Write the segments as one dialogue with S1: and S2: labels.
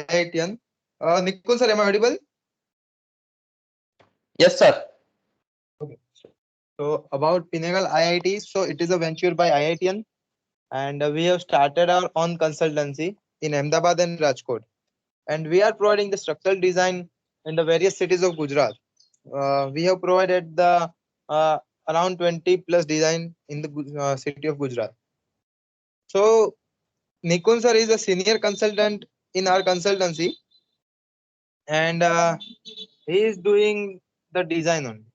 S1: IITian. Nikun sir, am I audible?
S2: Yes, sir.
S1: Okay. So about Pinnacle IIT, so it is a venture by IITian, and we have started our own consultancy in Ahmedabad and Rajkot, and we are providing the structural design in the various cities of Gujarat. We have provided the uh, around 20 plus design in the city of Gujarat. So Nikun sir is a senior consultant in our consultancy, and he is doing the design only.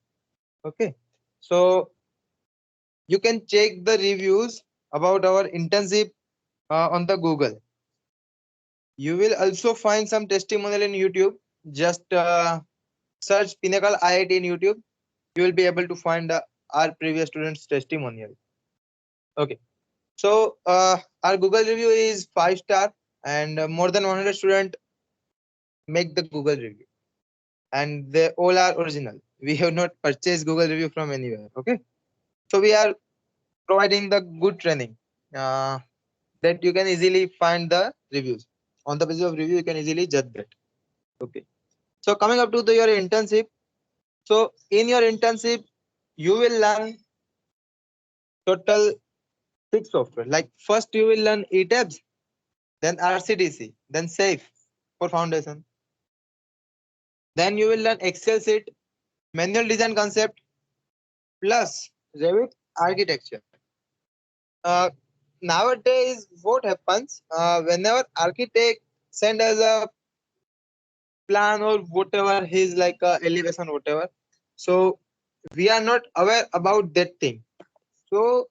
S1: Okay, so you can check the reviews about our internship on the Google. You will also find some testimonial in YouTube. Just search Pinnacle IIT in YouTube. You will be able to find our previous students' testimonial. Okay, so our Google review is 5 star, and more than 100 students make the Google review, and they all are original. We have not purchased Google review from anywhere. Okay, so we are providing the good training that you can easily find the reviews. On the basis of review, you can easily judge that. Okay. So coming up to your internship. So in your internship, you will learn total 6 software. Like first you will learn ETABS, then RCDC, then SAFE for foundation. Then you will learn Excel sheet, manual design concept, plus Revit architecture. Uh, Nowadays, what happens whenever architect send us a plan or whatever his like elevation whatever, so we are not aware about that thing. So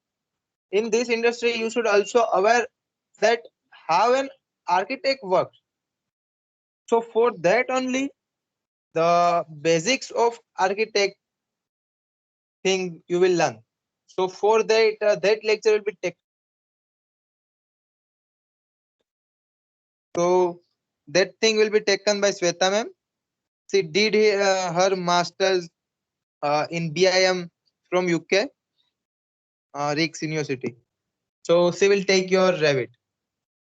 S1: in this industry you should also aware that how an architect works. So for that only the basics of architect thing you will learn. So for that that lecture will be taken by Sweta ma'am. So that thing will be taken by Sweta ma'am. She did her masters in BIM from UK, Rick's University. So she will take your Revit.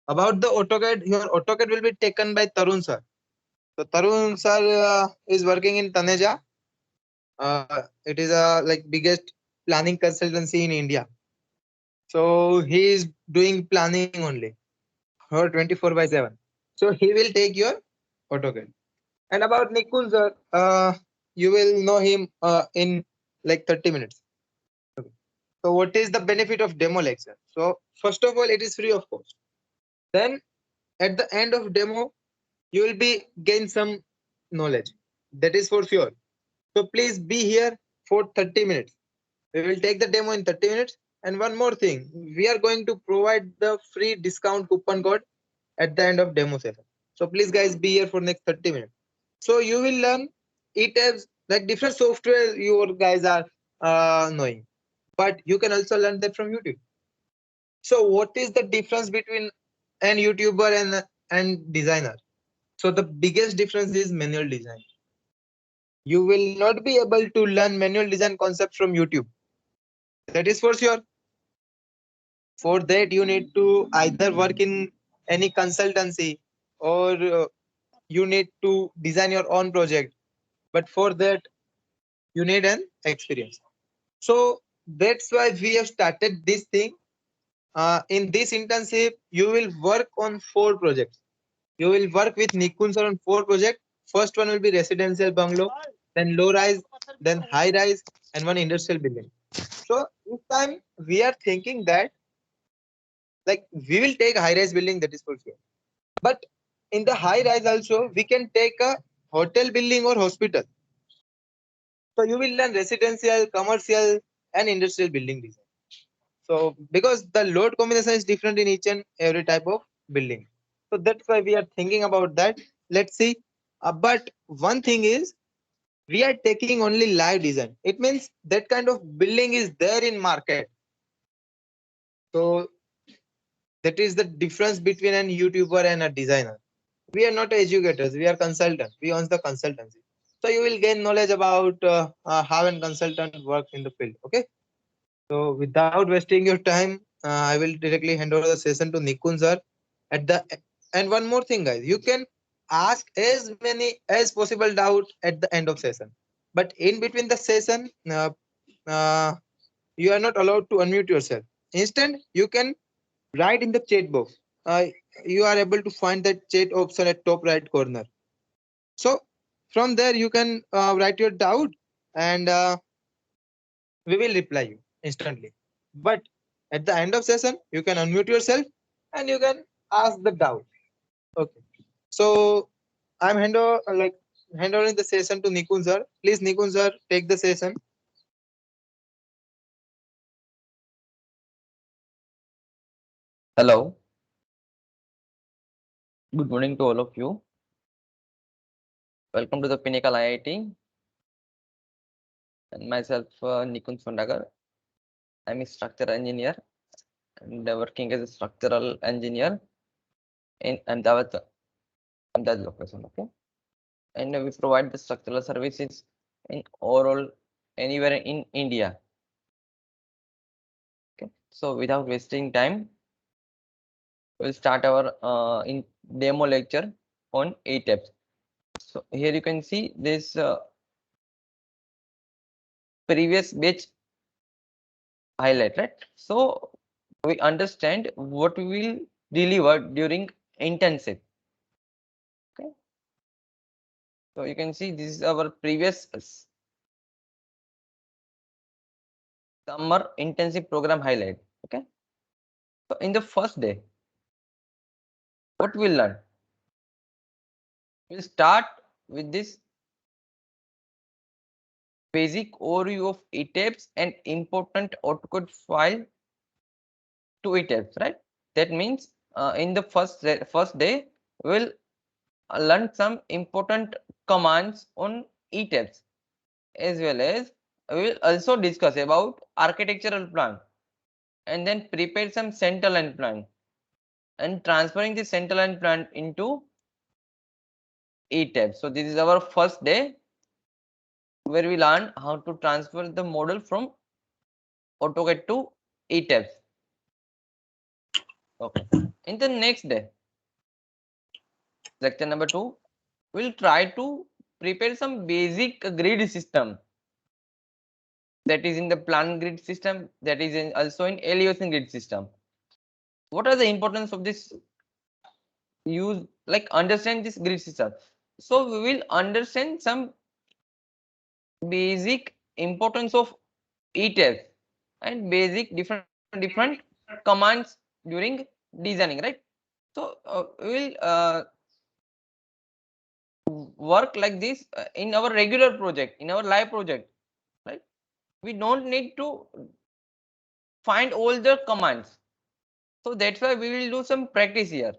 S1: About the AutoCAD, your AutoCAD will be taken by Tarun sir. So Tarun sir is working in Taneja. It is a like biggest planning consultancy in India. So he is doing planning only for 24/7. So he will take your AutoCAD. And about Nikun sir, you will know him in like 30 minutes. Okay. So what is the benefit of demo lecture? So first of all, it is free of cost. Then at the end of demo, you will be gain some knowledge. That is for sure. So please be here for 30 minutes. We will take the demo in 30 minutes. And one more thing, we are going to provide the free discount coupon code at the end of demo session. So please guys be here for next 30 minutes. So you will learn ETABS, like different software you guys are knowing. But you can also learn that from YouTube. So what is the difference between an YouTuber and designer? So the biggest difference is manual design. You will not be able to learn manual design concepts from YouTube. That is for sure. For that, you need to either work in any consultancy or you need to design your own project. But for that, you need an experience. So that's why we have started this thing. In this internship, you will work on 4 projects. You will work with Nikun sir on 4 projects. First one will be residential bungalow, then low rise, then high rise, and one industrial building. So this time we are thinking that like we will take high rise building, that is for sure. But in the high rise also we can take a hotel building or hospital. So you will learn residential, commercial, and industrial building design. So because the load combination is different in each and every type of building. So that's why we are thinking about that. Let's see. But one thing is we are taking only live design. It means that kind of building is there in market. So that is the difference between an YouTuber and a designer. We are not educators, we are consultants. We own the consultancy. So you will gain knowledge about how a consultant works in the field. Okay. So without wasting your time, I will directly hand over the session to Nikun sir. At the and one more thing, guys, you can ask as many as possible doubt at the end of session. But in between the session, uh, you are not allowed to unmute yourself. Instead, you can write in the chat box. You are able to find that chat option at top right corner. So from there, you can write your doubt, and we will reply you instantly. But at the end of session, you can unmute yourself and you can ask the doubt. Okay. So I'm handing the session to Nikun sir. Please, Nikun sir, take the session.
S2: Hello, good morning to all of you. Welcome to the Pinnacle IIT and myself, Nikun Sondagar. I'm a structural engineer and working as a structural engineer in Ahmedabad location. Okay, and we provide the structural services in overall anywhere in India. Okay, so without wasting time, we'll start our in demo lecture on ETABS. So here you can see this previous batch highlight, right? So we understand what we will deliver during intensive. Okay, so you can see this is our previous summer intensive program highlight. Okay, so in the first day, what we'll learn? We'll start with this basic overview of ETABS and important AutoCAD file to ETABS, right? That means in the first day, we'll learn some important commands on ETABS, as well as we will also discuss about architectural plan and then prepare some center line plan and transferring the center line plan into ETABS. So this is our first day where we learn how to transfer the model from AutoCAD to ETABS. Okay. In the next day, lecture number 2, we'll try to prepare some basic grid system that is in the plan grid system, that is also in elevation grid system. What are the importance of this? Use like understand this grid system. So we will understand some basic importance of ETABS and basic different commands during designing, right? So we will work like this in our regular project, in our live project, right? We don't need to find all the commands. So that's why we will do some practice here.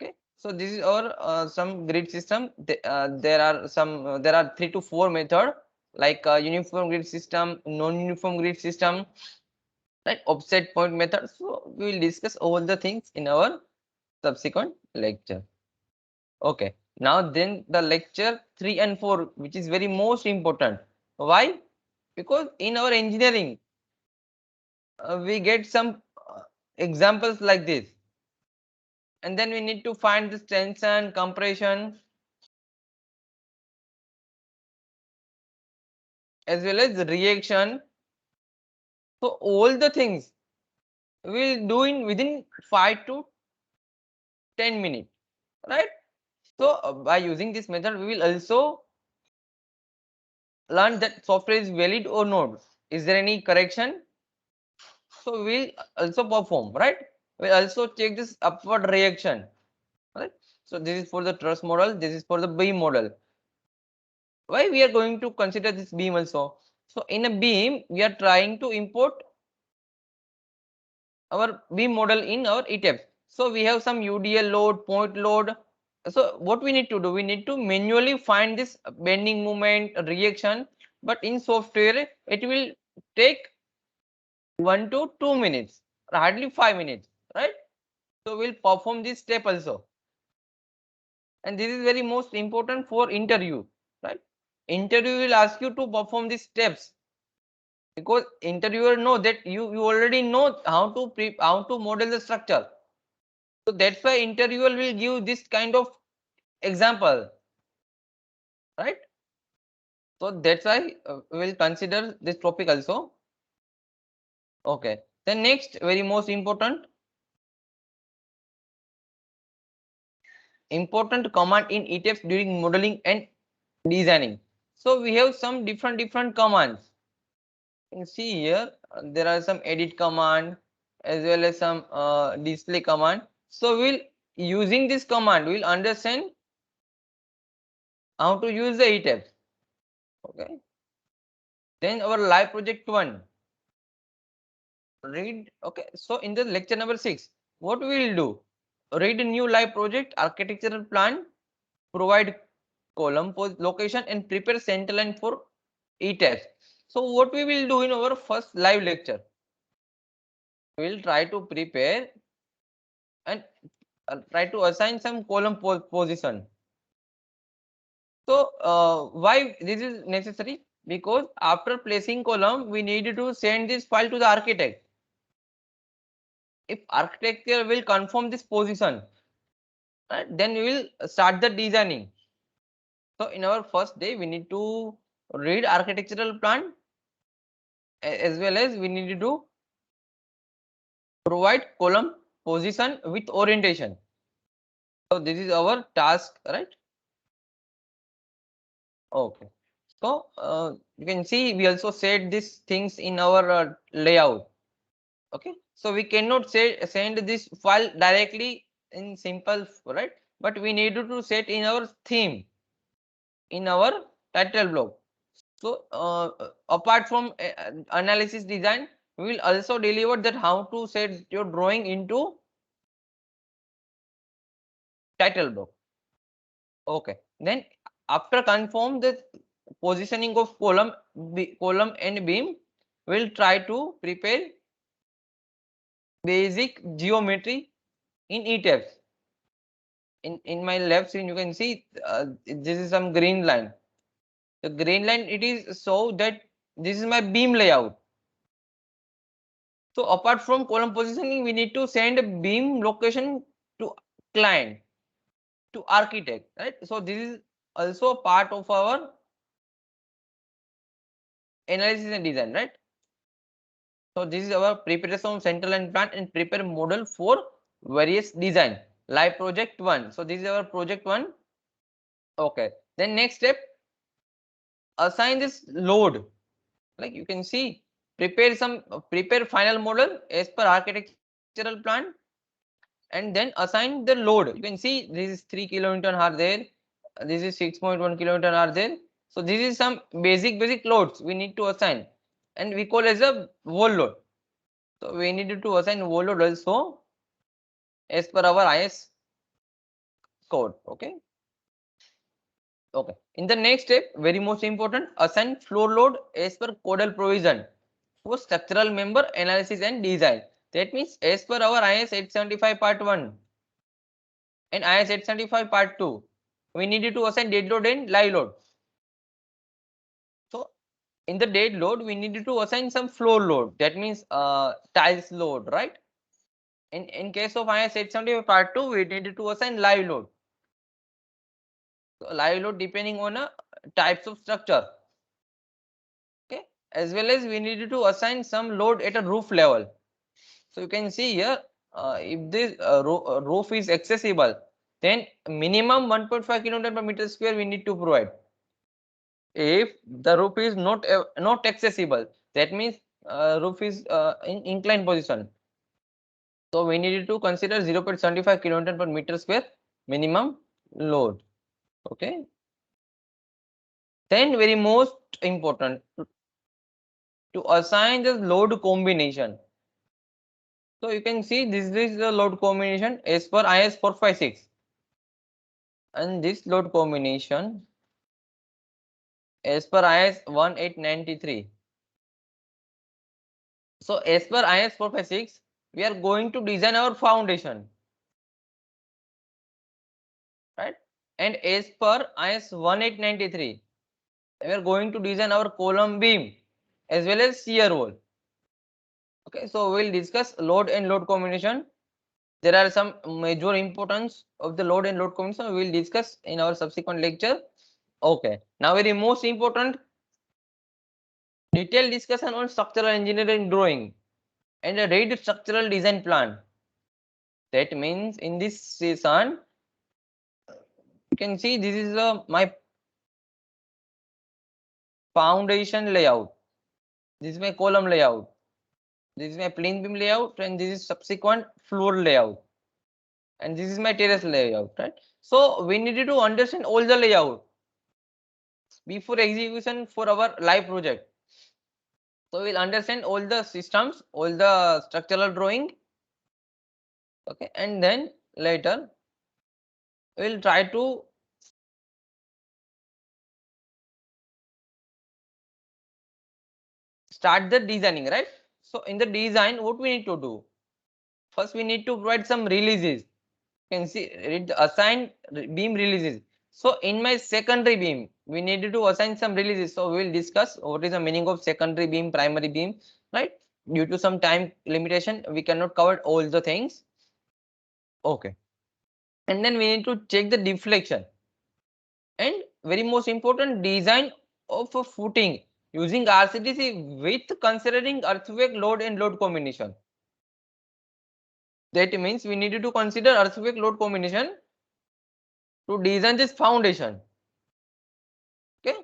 S2: Okay, so this is our some grid system. There are 3 to 4 method like uniform grid system, non-uniform grid system, right? Offset point method. So we will discuss all the things in our subsequent lecture. Okay, now then the lecture 3 and 4, which is very most important. Why? Because in our engineering we get some examples like this, and then we need to find this tension, compression, as well as reaction. So all the things we'll do in within 5 to 10 minutes, right? So by using this method, we will also learn that software is valid or not. Is there any correction? So we'll also perform, right? We'll also check this upward reaction, right? So this is for the truss model. This is for the beam model. Why we are going to consider this beam also? So in a beam, we are trying to import our beam model in our ETABS. So we have some UDL load, point load. So what we need to do, we need to manually find this bending moment, reaction, but in software, it will take 1 to 2 minutes, hardly 5 minutes, right? So we'll perform this step also. And this is very most important for interview, right? Interview will ask you to perform these steps, because interviewer know that you already know how to model the structure. So that's why interviewer will give this kind of example, right? So that's why we will consider this topic also. Okay. Then next, very most important command in ETFs during modeling and designing. So we have some different commands. You can see here there are some edit command as well as some display command. So we'll using this command we'll understand how to use the ETFs. Okay. Then our live project 1. Read. Okay. So in the lecture number 6, what we will do? Read a new live project architectural plan, provide column location and prepare center line for ETFs. So what we will do in our first live lecture? We will try to prepare and try to assign some column position. So why this is necessary? Because after placing column, we need to send this file to the architect. If architecture will confirm this position, right, then we will start the designing. So in our first day, we need to read architectural plan as well as we need to provide column position with orientation. So this is our task, right? Okay. So you can see we also set these things in our layout. Okay. So we cannot send this file directly in simple, right? But we need to set in our theme, in our title block. So apart from analysis design, we will also deliver that how to set your drawing into title block. Okay. Then after confirm the positioning of column and beam, we'll try to prepare basic geometry in ETFs. In my left screen, you can see this is some green line. The green line, it is so that this is my beam layout. So apart from column positioning, we need to send a beam location to client, to architect, right? So this is also a part of our analysis and design, right? So this is our preparation of central and plant and prepare model for various design. Live project 1. So this is our project 1. Okay. Then next step, assign this load. Like you can see, prepare final model as per architectural plan and then assign the load. You can see this is 3 kilonewton are there. This is 6.1 kilonewton are there. So this is some basic loads we need to assign and we call as a wall load. So we need to assign wall load also as per our IS code. Okay. Okay. In the next step, very most important, assign floor load as per codal provision for structural member analysis and design. That means as per our IS 875 part 1 and IS 875 part 2, we needed to assign dead load and live load. So in the dead load, we needed to assign some floor load. That means tiles load, right? In case of IS 875 part 2, we needed to assign live load. So live load depending on types of structure. Okay, as well as we needed to assign some load at a roof level. So you can see here, if this roof is accessible, then minimum 1.5 kilonewton per meter square we need to provide. If the roof is not accessible, that means roof is in inclined position. So we need to consider 0.75 kilonewton per meter square minimum load. Okay. Then very most important to assign the load combination. So you can see this is the load combination as per IS 456 and this load combination as per IS 1893. So as per IS 456, we are going to design our foundation, right? And as per IS 1893, we are going to design our column beam as well as shear wall. Okay, so we'll discuss load and load combination there are some major importance of the load and load combination we will discuss in our subsequent lecture. Okay, now very most important, detailed discussion on structural engineering drawing and a ready structural design plan. That means in this session you can see this is my foundation layout, this is my column layout, this is my plain beam layout, and this is subsequent floor layout, and this is my terrace layout, right? So we needed to understand all the layout before execution for our live project. So we'll understand all the systems, all the structural drawing, okay, and then later we'll try to start the designing, right? So in the design, what we need to do? First, we need to provide some releases. You can see assign beam releases. So in my secondary beam, we needed to assign some releases. So we will discuss what is the meaning of secondary beam, primary beam, right? Due to some time limitation, we cannot cover all the things. Okay. And then we need to check the deflection. And very most important, design of a footing using RCDC with considering earthquake load and load combination. That means we needed to consider earthquake load combination to design this foundation. Okay,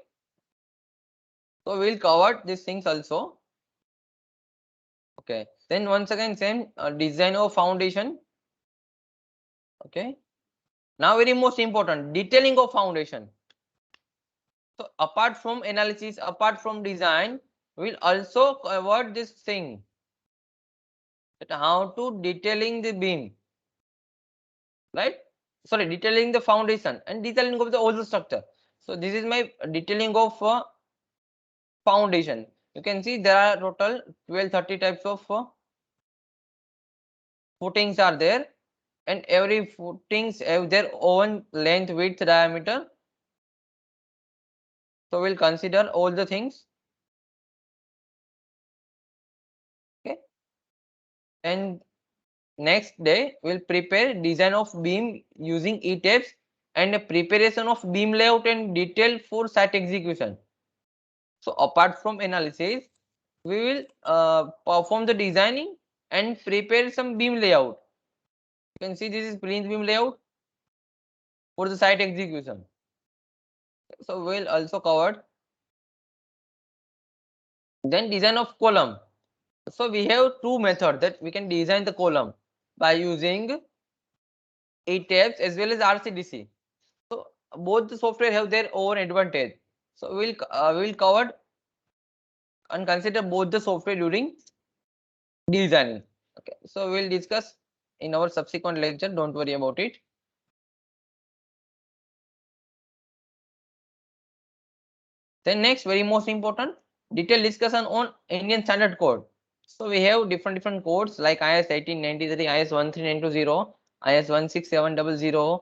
S2: so we'll cover these things also. Okay, then once again same design of foundation. Okay, now very most important, detailing of foundation. So apart from analysis, apart from design, we'll also cover this thing, that how to detailing the beam, right? Sorry, detailing the foundation and detailing of the whole structure. So this is my detailing of foundation. You can see there are total 1230 types of footings are there, and every footings have their own length, width, diameter. So we'll consider all the things. Okay, and next day we'll prepare design of beam using E-tapes and a preparation of beam layout and detail for site execution. So apart from analysis, we will perform the designing and prepare some beam layout. You can see this is plain beam layout for the site execution. So we'll also cover. Then design of column. So we have two methods that we can design the column by using E-tapes as well as RCDC. So both the software have their own advantage. So we'll cover and consider both the software during designing. Okay, so we'll discuss in our subsequent lecture. Don't worry about it. Then next, very most important, detailed discussion on Indian Standard Code. So we have different codes like IS 1893, IS 1390, IS 16700,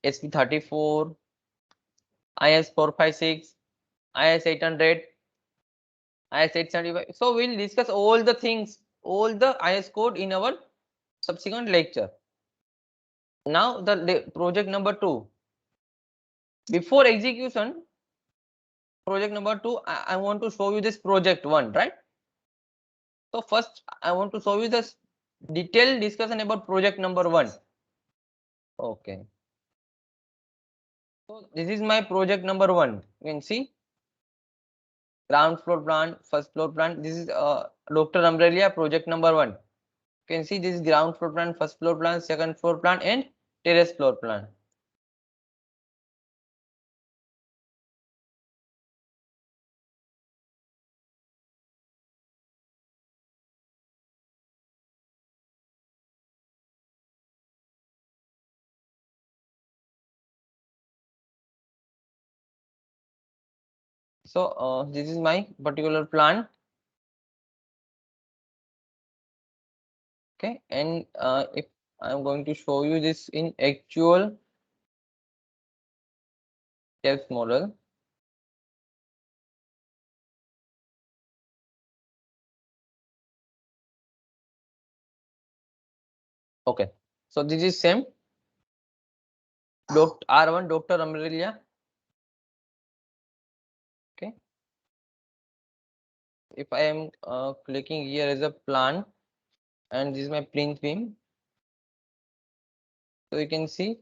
S2: SP 34, IS 456, IS 800, IS 875. So we'll discuss all the things, all the IS code in our subsequent lecture. Now the project number 2. Before execution, project number 2, I want to show you this project 1, right? So first I want to show you this detailed discussion about project number 1. Okay. So this is my project number 1. You can see ground floor plan, first floor plan. This is Dr. Umbrella project number 1. You can see this is ground floor plan, first floor plan, second floor plan, and terrace floor plan. So this is my particular plan. Okay, and if I'm going to show you this in actual test model. Okay, So this is same. R1 Dr. Amelia. Okay. If I am clicking here as a plan, and this is my plinth beam, so you can see,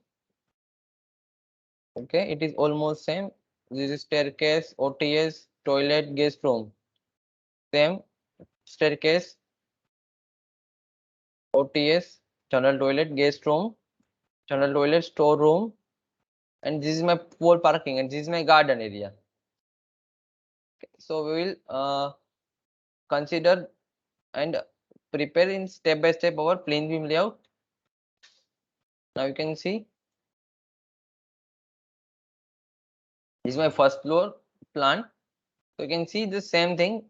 S2: okay, it is almost same. This is staircase, OTS, toilet, guest room. Same staircase, OTS, general toilet, guest room, general toilet, storeroom, and this is my pool parking, and this is my garden area. Okay. So we will consider and prepare in step by step our plain beam layout. Now you can see this is my first floor plan. So you can see the same thing.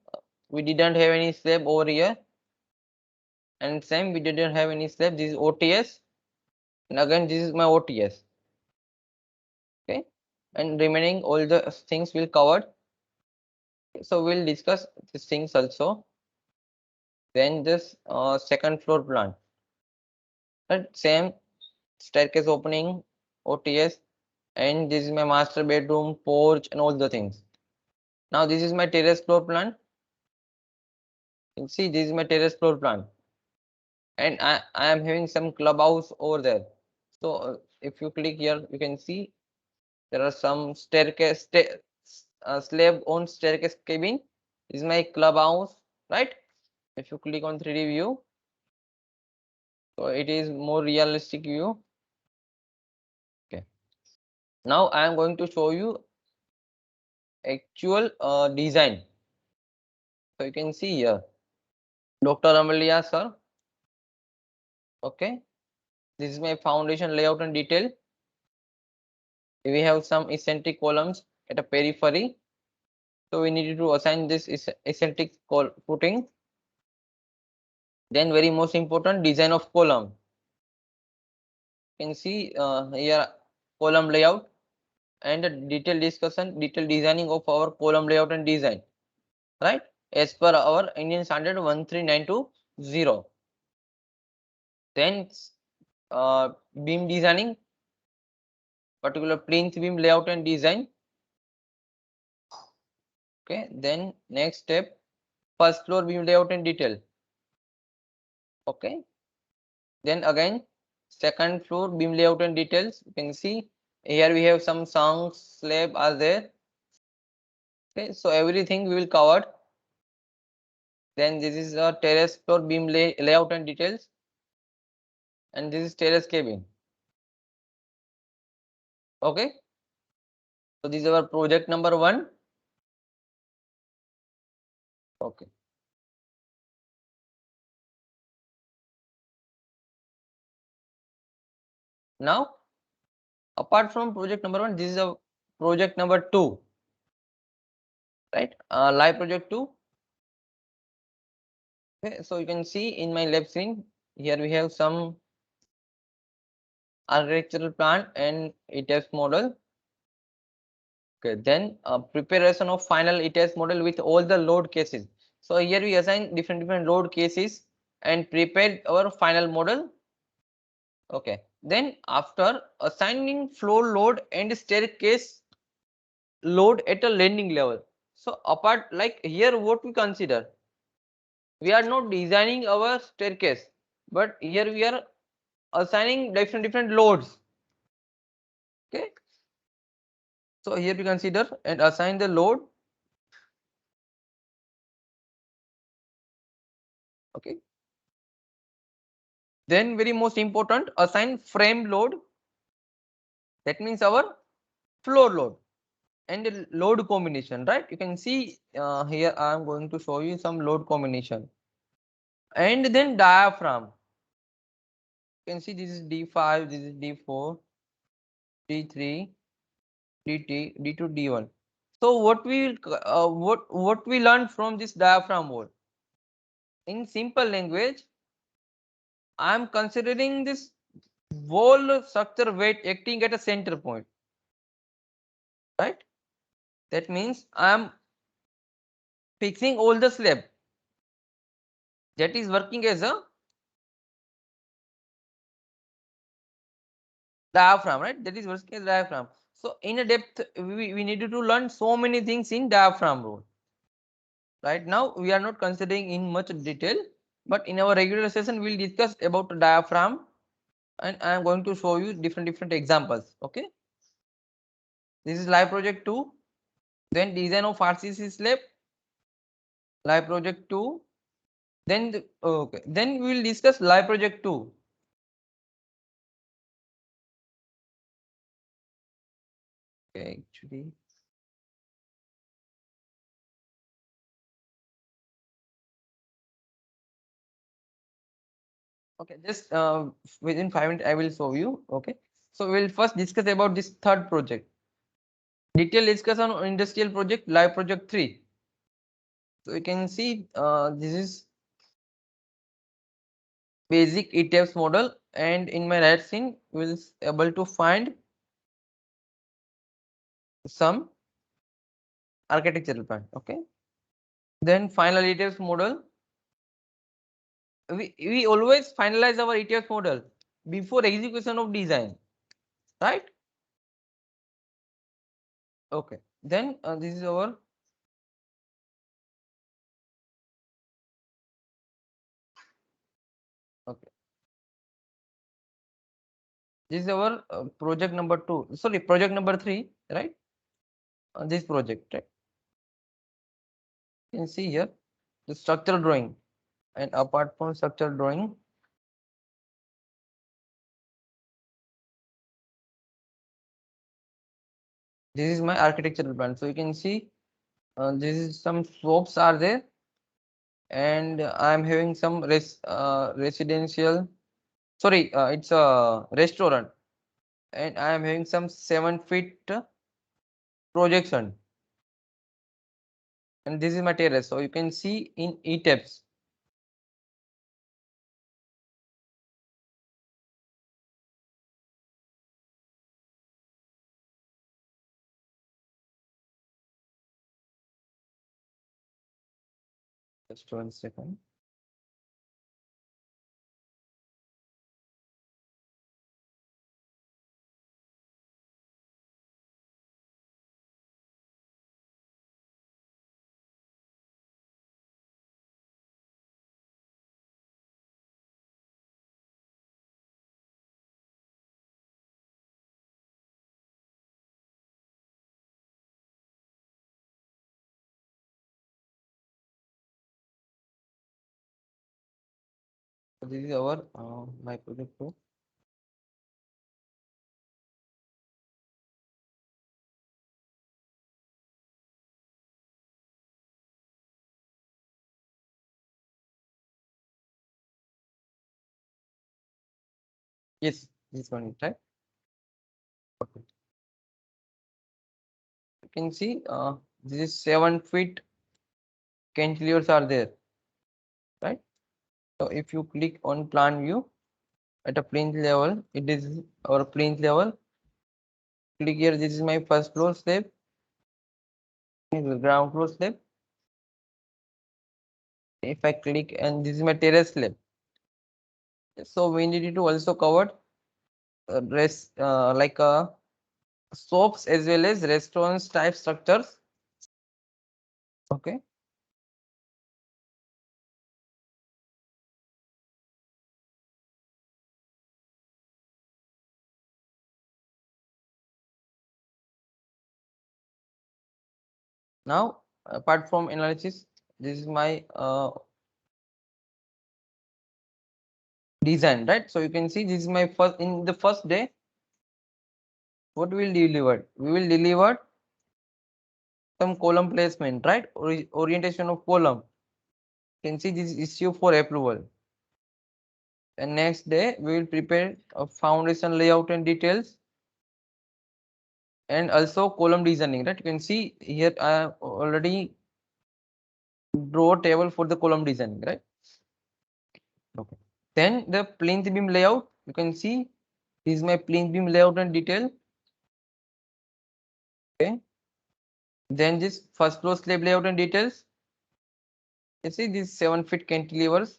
S2: We didn't have any slab over here, and same we didn't have any slab. This is OTS, and again this is my OTS. Okay, and remaining all the things will covered. So we'll discuss these things also. Then this second floor plan. But same staircase opening, OTS, and this is my master bedroom, porch, and all the things. Now this is my terrace floor plan. You can see this is my terrace floor plan, and I am having some clubhouse over there. So if you click here, you can see there are some staircase slab on staircase cabin. This is my clubhouse, right? If you click on 3D view, so it is more realistic view. Okay. Now I am going to show you actual design. So you can see here, Dr. Amalia sir. Okay. This is my foundation layout and detail. We have some eccentric columns at a periphery. So we needed to assign this eccentric footing. Then very most important, design of column. You can see here column layout and a detailed discussion, detailed designing of our column layout and design, right? As per our Indian standard 13920. Then beam designing, particular plinth beam layout and design. Okay, then next step, first floor beam layout and detail. Okay, then again second floor beam layout and details. You can see here we have some songs slab are there. Okay, so everything we will cover. Then this is a terrace floor beam layout and details, and this is terrace cabin. Okay, so this is our project number 1. Okay. Now, apart from project number 1, this is a project number 2, right? Live project 2. Okay, so you can see in my left screen here we have some architectural plan and ETS model. Okay, then preparation of final ETS model with all the load cases. So here we assign different load cases and prepare our final model. Okay, then after assigning floor load and staircase load at a landing level. So apart, like here what we consider, we are not designing our staircase, but here we are assigning different loads. Okay, so here we consider and assign the load. Okay, then very most important, assign frame load. That means our floor load and load combination, right? You can see here I am going to show you some load combination. And then diaphragm. You can see this is D5, this is D4, D3, DT, D2, D1. So what we what we learned from this diaphragm wall? In simple language, I am considering this wall structure weight acting at a center point, right? That means I am fixing all the slab that is working as a diaphragm, right? That is worst case diaphragm. So in a depth, we needed to learn so many things in diaphragm rule. Right now, we are not considering in much detail, but in our regular session, we'll discuss about diaphragm, and I am going to show you different examples. Okay. This is live project 2. Then design of RCC slab, live project 2. Then okay. Then we will discuss live project 2. Okay, actually. Okay, just within 5 minutes I will show you. Okay, so we'll first discuss about this third project. Detailed discussion on industrial project, live project 3. So you can see this is basic ETFs model, and in my right scene we'll able to find some architectural plan. Okay, then final ETFs model. We always finalize our ETFs model before execution of design, right? Okay, then this is our okay. This is our project number 2. Sorry, project number 3, right? This project, right? You can see here the structural drawing, and apart from structural drawing, this is my architectural plan. So you can see this is some slopes are there, and I am having some residential. Sorry, it's a restaurant, and I am having some 7 feet projection, and this is my terrace. So you can see in ETAPS. Just 1 second. So this is our my project 2. Yes, this one is right. Okay. You can see this is 7 feet cantilevers are there, right? So if you click on plan view at a plinth level, it is our plinth level. Click here. This is my first floor slab. This is ground floor slab. If I click, and this is my terrace slab. So we need to also cover rest like shops as well as restaurants type structures. Okay. Now, apart from analysis, this is my design, right? So you can see this is my first in the first day. What we will deliver? We will deliver some column placement, right? Orientation of column. You can see this issue for approval. And next day we will prepare a foundation layout and details, and also column designing, right? You can see here I have already draw a table for the column designing, right? Okay. Then the plinth beam layout, you can see this is my plinth beam layout and detail. Okay. Then this first floor slab layout and details. You see these 7 feet cantilevers.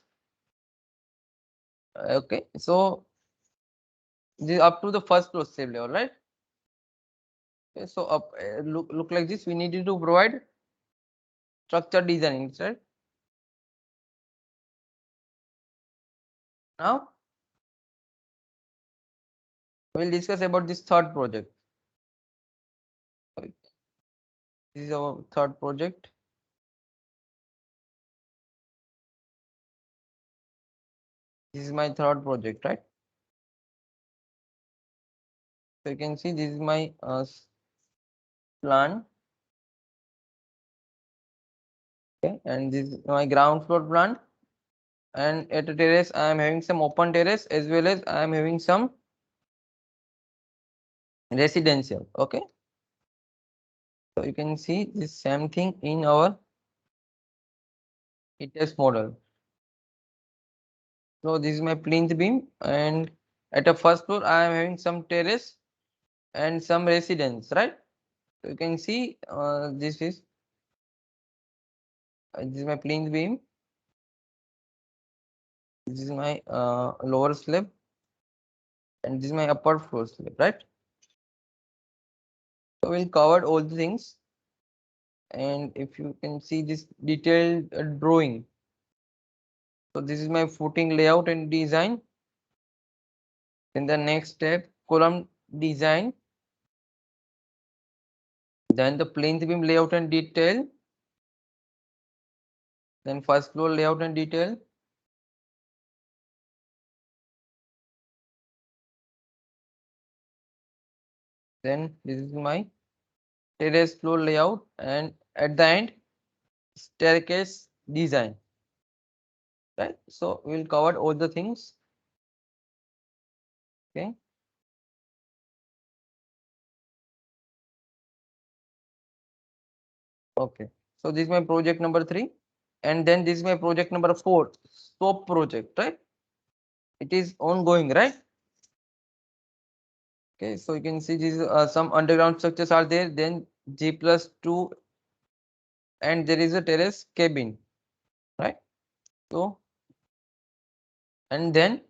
S2: Okay. So this is up to the first floor slab level, right? Okay, so up look like this. We needed to provide structure design, right? Now we'll discuss about this third project. This is our third project. This is my third project, right? So you can see this is my plan. Okay, and this is my ground floor plan. And at the terrace, I am having some open terrace as well as I am having some residential. Okay, so you can see this same thing in our ETS model. So this is my plinth beam, and at the first floor, I am having some terrace and some residence, right? So you can see this is my plinth beam. This is my lower slab, and this is my upper floor slab, right? So we'll cover all the things, and if you can see this detailed drawing. So this is my footing layout and design. Then the next step, column design. Then the plinth beam layout and detail. Then first floor layout and detail. Then this is my terrace floor layout, and at the end, staircase design. Right. So we'll cover all the things. Okay. Okay. So this is my project number 3, and then this is my project number 4, SOAP project, right? It is ongoing, right? Okay, so you can see these some underground structures are there. Then G+2, and there is a terrace cabin, right? So, and then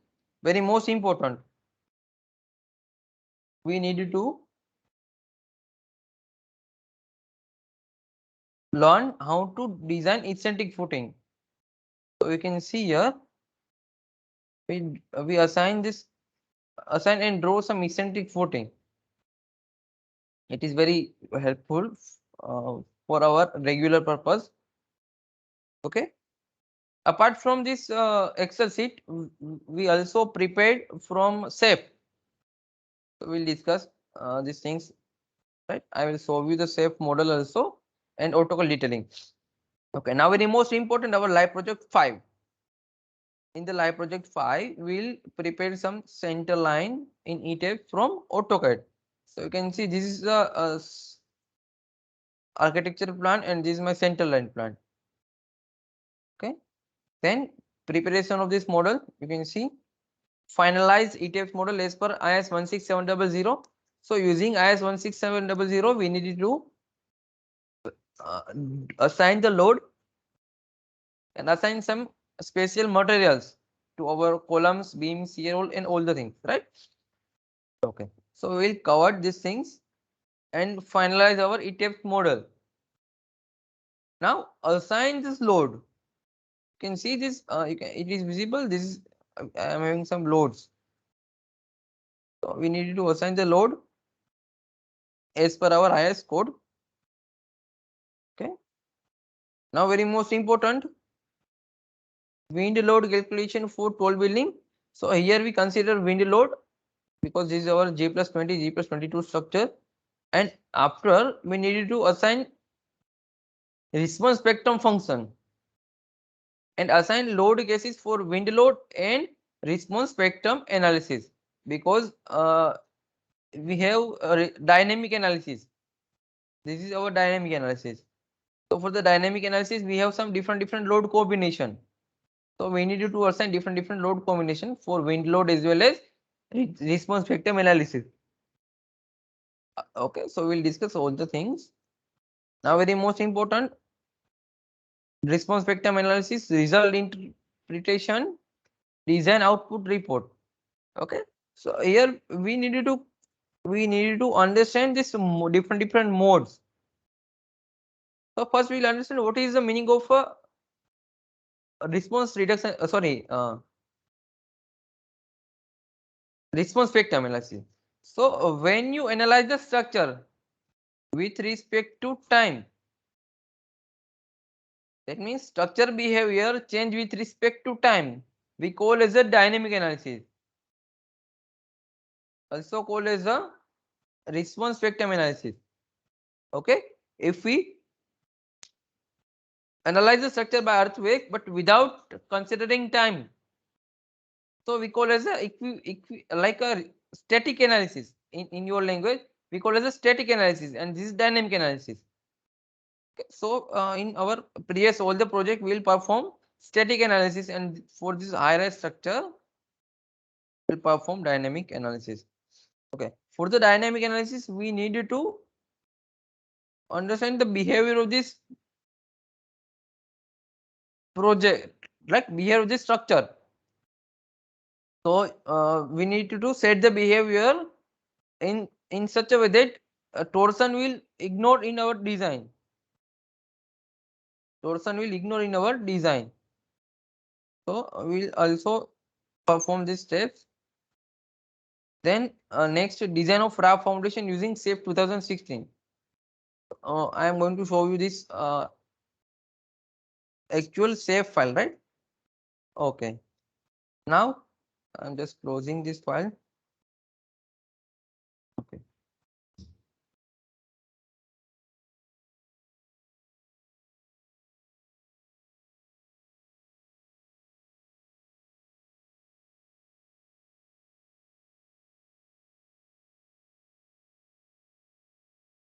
S2: very most important, we need to learn how to design eccentric footing. So you can see here, we assign and draw some eccentric footing. It is very helpful for our regular purpose. Okay. Apart from this Excel sheet, we also prepared from SAP. So we'll discuss these things, right? I will show you the SAP model also and AutoCAD detailing. Okay, now very most important, our live project 5. In the live project 5, we'll prepare some center line in ETAP from AutoCAD. So you can see this is the architecture plan, and this is my center line plan. Okay, then preparation of this model, you can see finalize ETFs model as per IS 16700. So using IS 16700, we need to uh, assign the load and assign some special materials to our columns, beams, shear wall, and all the things, right? Okay, so we'll cover these things and finalize our ETF model. Now assign this load. You can see this. It is visible. This is I am having some loads. So we need to assign the load as per our IS code. Okay. Now very most important, wind load calculation for tall building. So here we consider wind load because this is our G+20, G+22 structure. And after we needed to assign response spectrum function and assign load cases for wind load and response spectrum analysis, because we have dynamic analysis. This is our dynamic analysis. So for the dynamic analysis, we have some different load combination. So we need to assign different load combination for wind load as well as response spectrum analysis. Okay, so we'll discuss all the things. Now very most important, response spectrum analysis, result interpretation, design output report. Okay, So here we needed to understand this different modes. So first we'll understand what is the meaning of a response reduction. Response spectrum analysis. So when you analyze the structure with respect to time, that means structure behavior change with respect to time, we call as a dynamic analysis, also called as a response spectrum analysis. Okay, if we analyze the structure by earthquake but without considering time, so we call as a like a static analysis. In your language we call as a static analysis, and this is dynamic analysis. Okay, so in our previous all the project we will perform static analysis, and for this higher structure we'll perform dynamic analysis. Okay, for the dynamic analysis we need to understand the behavior of this project, like behavior of this structure. So we need to set the behavior in such a way that torsion will ignore in our design. Torsion will ignore in our design. So we'll also perform these steps. Then next, design of raft foundation using SAFE 2016. I am going to show you this actual SAFE file, right? Okay. Now I'm just closing this file. Okay.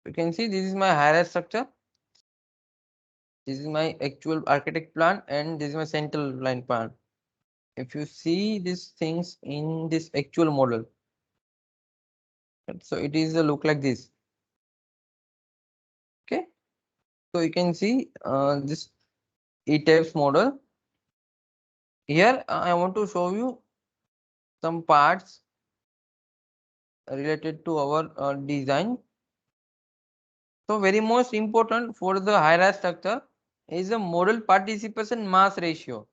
S2: You can see this is my hierarchy structure. This is my actual architect plan, and this is my central line plan. If you see these things in this actual model, so it is a look like this. Okay, so you can see this E-types model. Here I want to show you some parts related to our design. So very most important for the hierarchy structure is the model participation mass ratio.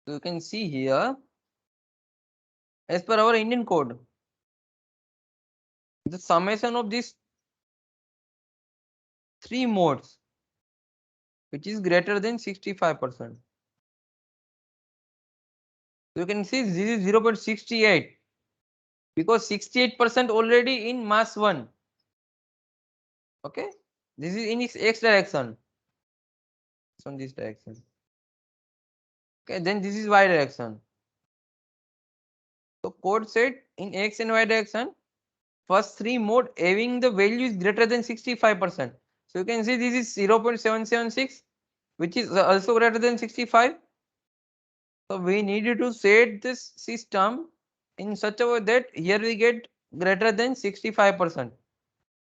S2: So you can see here, as per our Indian code, the summation of these three modes, which is greater than 65%. So you can see this is 0.68 because 68% already in mass 1. Okay, this is in its x direction. It's on this direction. Okay, then this is y direction. So code said in x and y direction, first three mode having the value is greater than 65%. So you can see this is 0.776, which is also greater than 65. So we needed to set this system in such a way that here we get greater than 65%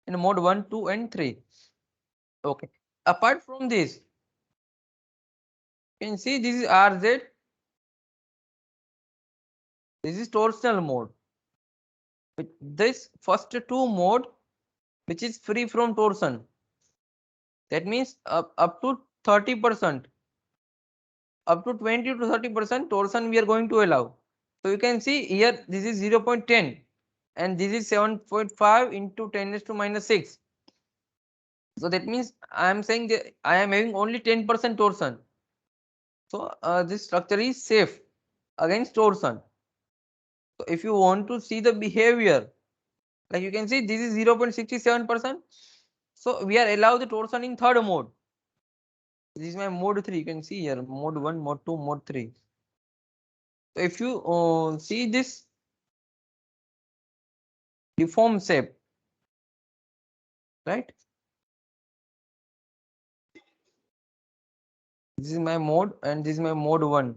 S2: in mode 1, 2, and 3. Okay. Apart from this, you can see this is RZ. This is torsional mode. With this first two mode, which is free from torsion. That means up to 30%, up to 20 to 30% torsion we are going to allow. So you can see here this is 0.10 and this is 7.5 into 10 raised to minus 6. So that means I am saying that I am having only 10% torsion. So this structure is safe against torsion. So if you want to see the behavior, like you can see this is 0.67%. So we are allowed the torsion in third mode. This is my mode 3. You can see here mode 1, mode 2, mode 3. So if you see this deform shape, right? This is my mode and this is my mode 1.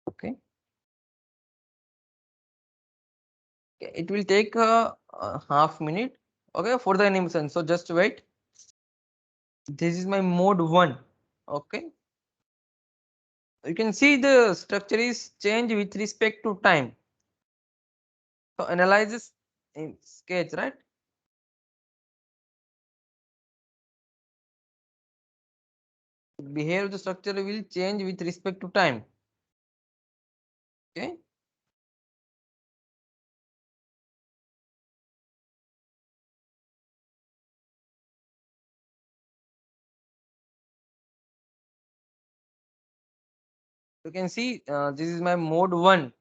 S2: Okay. It will take a half minute. Okay, for the animation. So just wait. This is my mode 1. Okay. You can see the structure is changed with respect to time. So analysis in sketch, right? Behavior of the structure will change with respect to time. Okay. You can see this is my mode 1.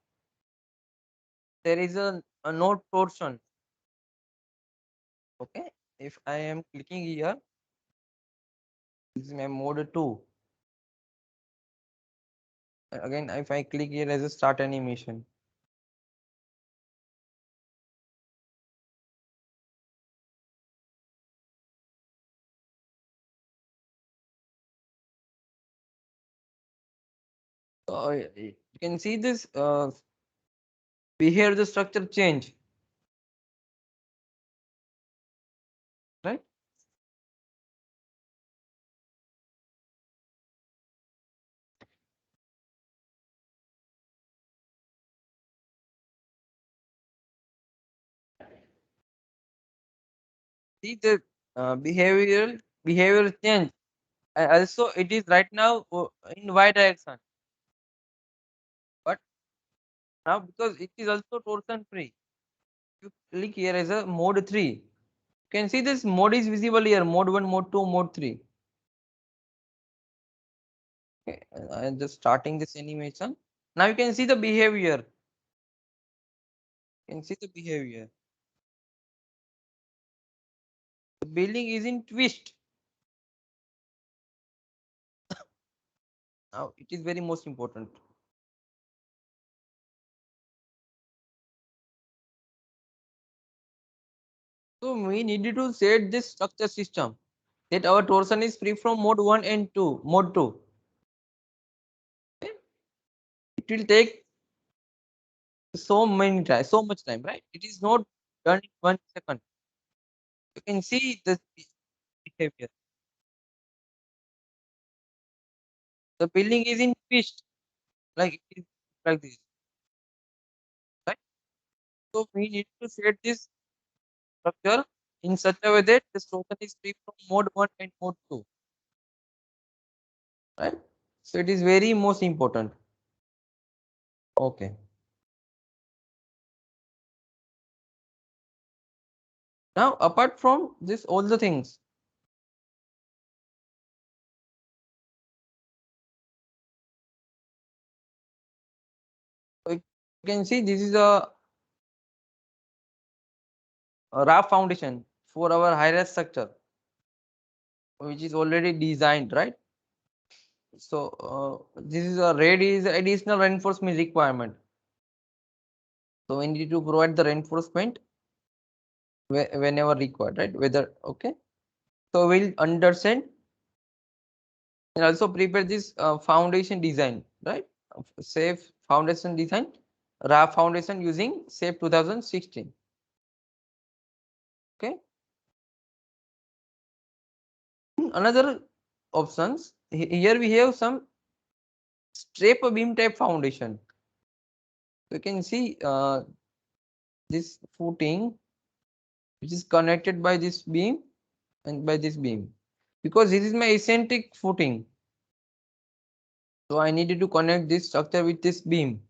S2: There is a node torsion. Okay. If I am clicking here, this is my mode 2. Again, if I click here as a start animation. So you can see this behavior the structure change, right? See the behavior change. Also, it is right now in y direction, but now because it is also torsion free. You click here as a mode 3. You can see this mode is visible here: mode 1, mode 2, mode 3. Okay, I am just starting this animation. Now you can see the behavior. You can see the behavior. The building is in twist. Now it is very most important. So we needed to set this structure system that our torsion is free from mode 1 and 2, mode 2. Okay? It will take so much time, right? It is not done in 1 second. You can see the behavior. The building is in twist, like it is like this, right? So we need to set this structure in such a way that the torsion is free from mode 1 and mode 2, right? So it is very most important. Okay. Now apart from this, all the things, you can see this is a raw foundation for our high-rise structure, which is already designed, right? So this is a red is additional reinforcement requirement. So we need to provide the reinforcement whenever required, right? Whether okay. So we'll understand and also prepare this foundation design, right? Safe foundation design, raw foundation using SAFE 2016. Okay. Another options here we have some strap beam type foundation. You can see this footing which is connected by this beam and by this beam, because this is my eccentric footing, so I needed to connect this structure with this beam.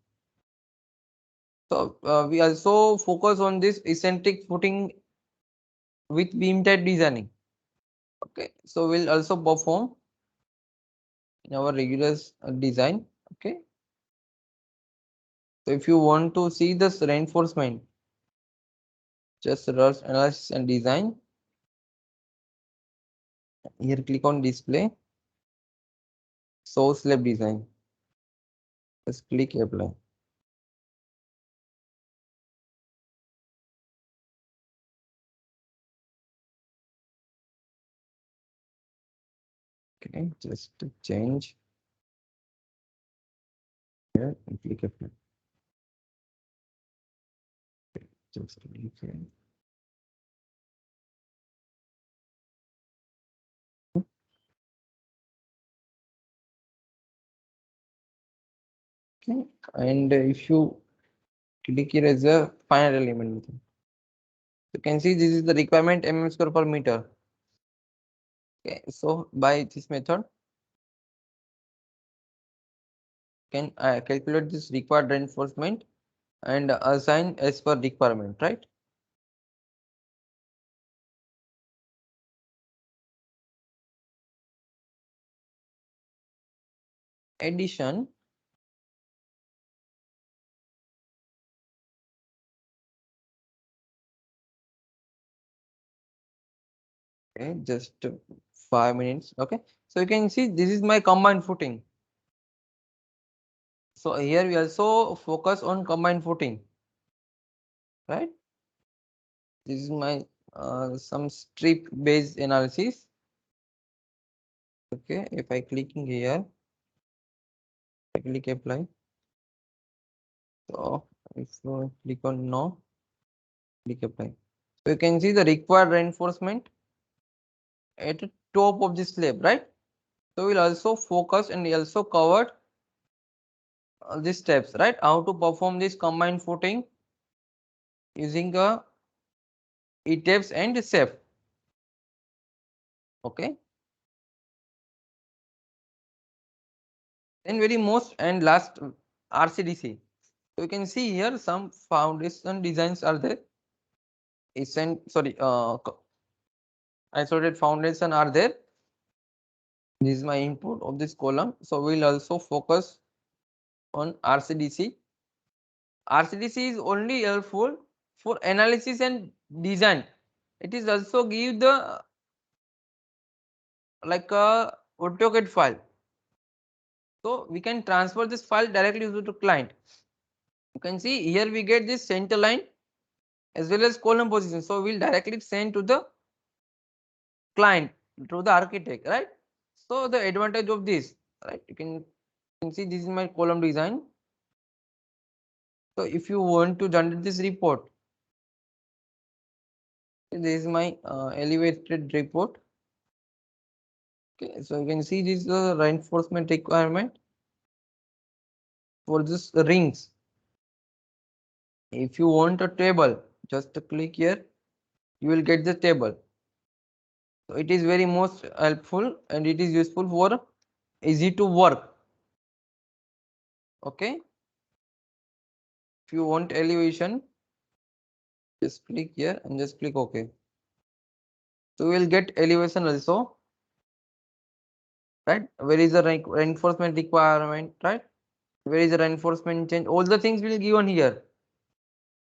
S2: So we also focus on this eccentric footing with beam type designing. Okay, so we'll also perform in our regular design. Okay, so if you want to see this reinforcement, just rush analysis and design. Here click on display, source lab design. Just click apply. Okay, just to change here and click apply. Okay, just click here. Okay. And if you click here as a final element, you can see this is the requirement mm square per meter. Okay, so by this method, can calculate this required reinforcement and assign as per requirement, right? Addition. Okay, just 5 minutes. Okay, so you can see this is my combined footing. So here we also focus on combined footing, right? This is my some strip based analysis. Okay, if I clicking here, I click apply. So if you click on no, click apply. So you can see the required reinforcement at the top of the slab, right? So we'll also focus and we also covered these steps, right? How to perform this combined footing using a ETABS and SAFE. Okay. Then very most and last RCDC. So you can see here some foundation designs are there. Isolated foundation are there. This is my input of this column. So we'll also focus on RCDC. RCDC is only helpful for analysis and design. It is also give the like a AutoCAD file. So we can transfer this file directly to the client. You can see here we get this center line as well as column position. So we'll directly send to the client, to the architect, right? So the advantage of this, right? You can see this is my column design. So if you want to generate this report, this is my elevated report. Okay, so you can see this is the reinforcement requirement for this rings. If you want a table, just click here, you will get the table. So it is very most helpful and it is useful for easy to work. Okay. If you want elevation, just click here and just click OK. So we will get elevation also, right? Where is the reinforcement requirement, right? Where is the reinforcement change? All the things will be given here.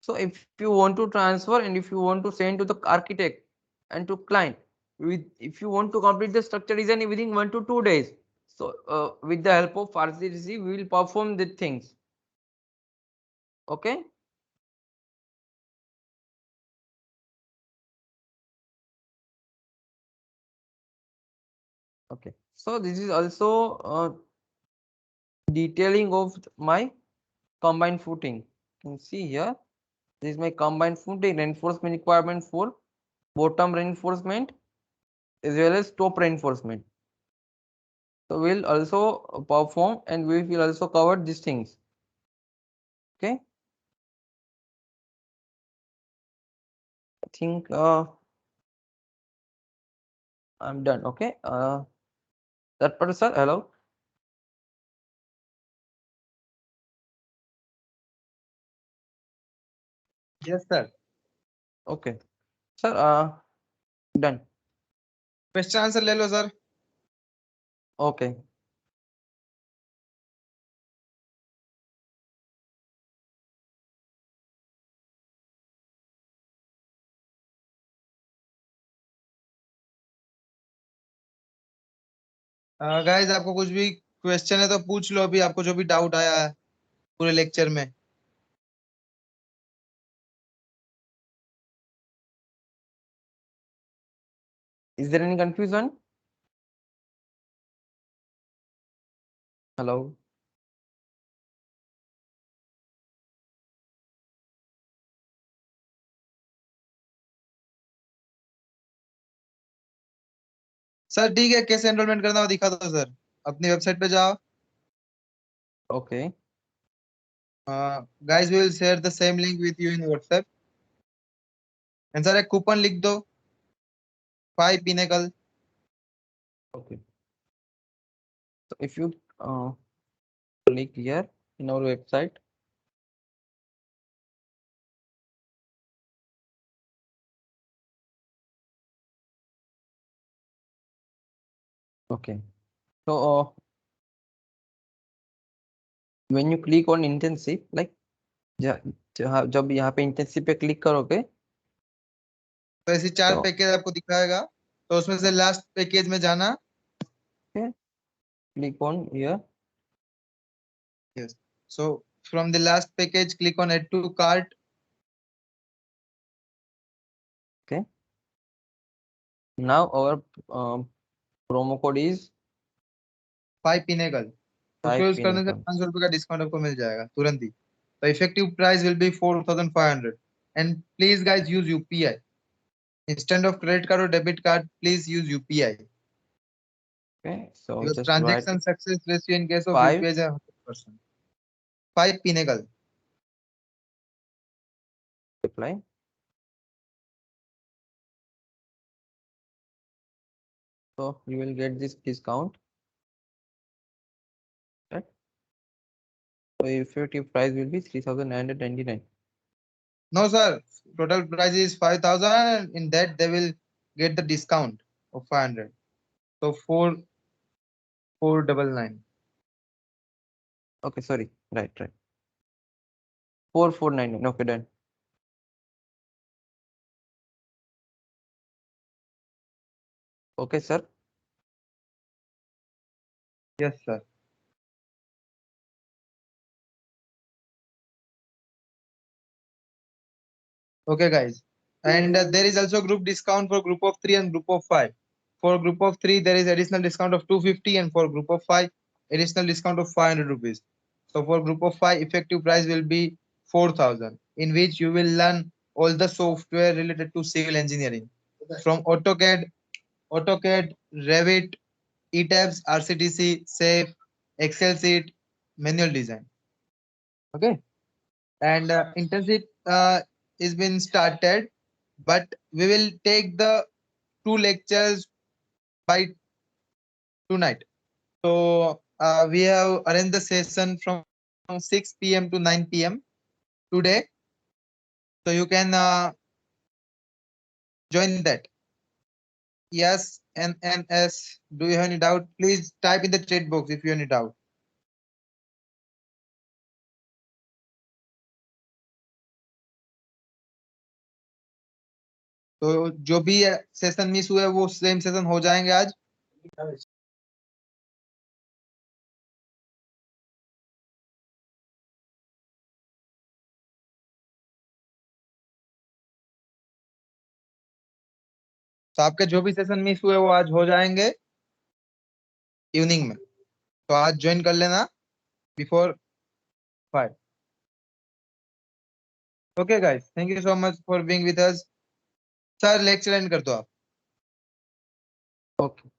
S2: So if you want to transfer and if you want to send to the architect and to client, if you want to complete the structure design within 1 to 2 days, so with the help of RCDC, we will perform the things. Okay. Okay. So this is also detailing of my combined footing. You can see here, this is my combined footing reinforcement requirement for bottom reinforcement as well as top reinforcement. So we'll also perform and we will also cover these things. Okay. I think I'm done. Okay. That part, sir. Hello.
S1: Yes, sir.
S2: Okay. Sir, done.
S1: Question answer ले लो sir.
S2: Okay.
S1: Guys आपको कुछ भी question है तो पूछ लो, अभी आपको जो भी डाउट आया है पूरे लेक्चर में.
S2: Is there any confusion? Hello.
S1: Sir ठीक है, कैसे एनरोलमेंट करना हो दिखा दो सर. अपनी वेबसाइट पे जाओ.
S2: Okay.
S1: Guys, we will share the same link with you in WhatsApp. And sir, एक coupon लिख दो 5 Pinnacle.
S2: Okay. So if you click here in our website, okay. So when you click on internship, like जब यहाँ पे internship पे click करोगे
S1: तो ऐसी 4
S2: तो
S1: पैकेज आपको दिखाएगा, तो उसमें से लास्ट पैकेज में जाना.
S2: click on here.
S1: Yes. So from the last package, click on add to cart.
S2: Okay. Now our promo code is
S1: 5 Pinnacle. उसको
S2: 5
S1: यूज करने से
S2: Pinnacle.
S1: 500 रुपए का डिस्काउंट आपको मिल जाएगा तुरंत ही. तो effective price will be 4500. And please guys use UPI instead of credit card और debit card. Please use UPI.
S2: Okay. So
S1: Because
S2: just write
S1: transaction success ratio in case of
S2: 5.
S1: UPI is 100%. 5 Pinnacle.
S2: Apply. So you will get this discount. Right? So effective price will be 3,999.
S1: No, sir. Total price is 5,000, and in that they will get the discount of 500. So 4,499.
S2: Okay, sorry. Right. 4,499. Okay, done. Okay, sir.
S1: Yes, sir. Okay, guys. And there is also group discount for group of 3 and group of 5. For group of 3, there is additional discount of 250, and for group of 5, additional discount of 500 rupees. So for group of 5, effective price will be 4,000, in which you will learn all the software related to civil engineering from AutoCAD, Revit, ETABS, RCTC, SAFE, Excel sheet, manual design. Okay. And internship is been started, but we will take the 2 lectures by tonight. So we have arranged the session from 6 p.m. to 9 p.m. today. So you can join that. Yes, NNS. Do you have any doubt? Please type in the chat box if you have any doubt. तो जो भी session miss हुए वो same session हो जाएंगे आज. तो आपके जो भी सेशन मिस हुए वो आज हो जाएंगे इवनिंग में. तो आज ज्वाइन कर लेना before 5. Okay, guys. Thank you so much for being with us. Sir, lecture and कर दो आप.
S2: Okay.